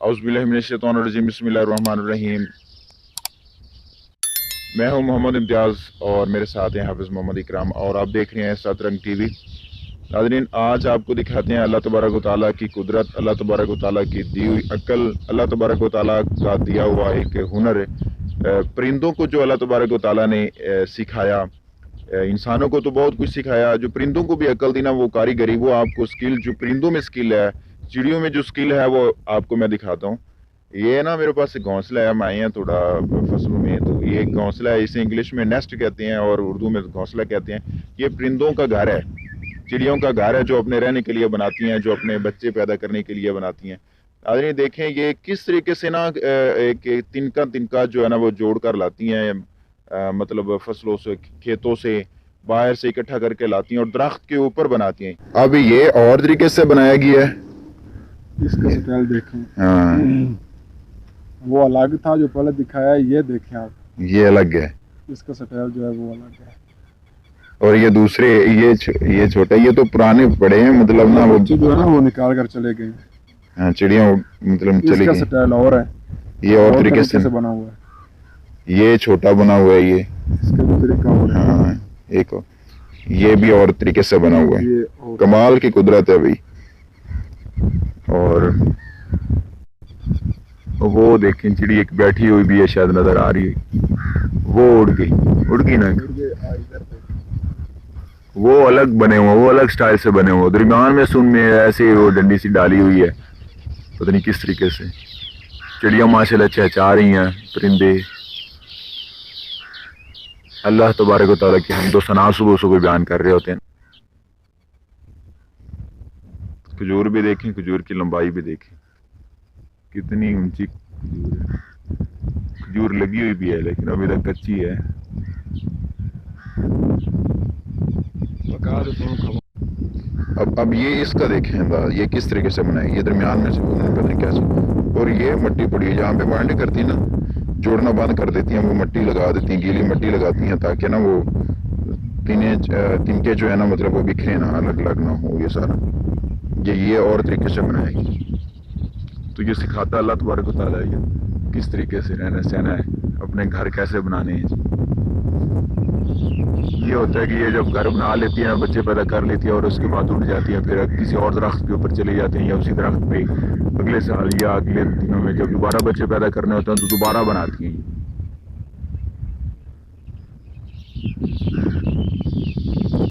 औज़ु बिल्लाहि मिनश्शैतानिर्रजीम बिस्मिल्लाहिर्रहमानिर्रहीम। मैं हूं मोहम्मद इम्तियाज़ और मेरे साथ हैं हाफिज़ मोहम्मद इकराम और आप देख रहे हैं सतरंग टीवी। नाज़रीन, आज आपको दिखाते हैं अल्लाह तबारक व तआला की कुदरत, अल्लाह तबारक व तआला की दी हुई अक्ल, अल्लाह तबारक व तआला का दिया हुआ एक हुनर है। परिंदों को जो अल्लाह तबारक व तआला ने सिखाया, इंसानों को तो बहुत कुछ सिखाया, जो परिंदों को भी अक्ल दी ना, वो कारीगरी, वो आपको स्किल, जो परिंदों में स्किल है, चिड़ियों में जो स्किल है, वो आपको मैं दिखाता हूँ। ये ना मेरे पास एक घोंसला है, हम आए हैं थोड़ा फसलों में, तो ये एक घोंसला है, इसे इंग्लिश में नेस्ट कहते हैं और उर्दू में घोंसला कहते हैं। ये परिंदों का घर है, चिड़ियों का घर है, जो अपने रहने के लिए बनाती हैं, जो अपने बच्चे पैदा करने के लिए बनाती हैं। आदमी देखें ये किस तरीके से ना एक तिनका तिनका जो है ना वो जोड़ कर लाती हैं, मतलब फसलों से, खेतों से, बाहर से इकट्ठा करके लाती हैं और दरख्त के ऊपर बनाती हैं। अब ये और तरीके से बनाया गया है, इसका स्टाइल देखें। हाँ वो अलग था जो पहले दिखाया है, ये देखें आप, ये अलग है इसका स्टाइल जो है वो अलग है। और ये दूसरे ये छोटे, ये तो पुराने पड़े हैं, मतलब ना वो बच्चे जो है ना वो निकाल कर चले गए। हाँ, चिड़िया मतलब चली इसका गई। स्टाइल और है, ये और तरीके से बना हुआ है। ये छोटा बना हुआ है, ये इसका भी तरीका और है। हाँ एक और, ये भी और तरीके से बना हुआ है। ये और कमाल की कुदरत है भाई। और वो देखें चिड़ी एक बैठी हुई भी है, शायद नजर आ रही है, वो उड़ गई ना, वो अलग बने हुए, वो अलग स्टाइल से बने हुए, दरमियान में सुन में ऐसे वो डंडी सी डाली हुई है, पता नहीं किस तरीके से। चिड़िया माशाल्लाह चहचहा रही हैं, परिंदे। अल्लाह तबारक व तआला की हम तो सना सुबह सुबह बयान कर रहे होते हैं। खजूर भी देखें, खजूर की लंबाई भी देखें, कितनी ऊंची खजूर है। खजूर लगी हुई भी है लेकिन अभी तक कच्ची है। अब ये इसका देखें अंदाज, ये किस तरीके से बनाए, ये दरमियान में से पता नहीं कैसे। और ये मट्टी पड़ी है, जहाँ पे बांडे करती है ना, जोड़ना बंद कर देती हैं, वो मट्टी लगा देती हैं, गीली मट्टी लगाती हैं, ताकि ना वो तिनके जो है ना, मतलब वो बिखरे ना, अलग अलग ना हो। ये सारा ये और तरीके से बनाएगी। तो ये सिखाता अल्लाह तबारक व तआला है किस तरीके से रहना सहना है, अपने घर कैसे बनाने हैं। ये होता है कि ये जब घर बना लेती है, बच्चे पैदा कर लेती है और उसके बाद उड़ जाती है, फिर किसी और दरख्त के ऊपर चले जाते हैं, या उसी दरख्त पे अगले साल या अगले दिनों में जब दोबारा बच्चे पैदा करने होते हैं तो दोबारा बनाती हैं।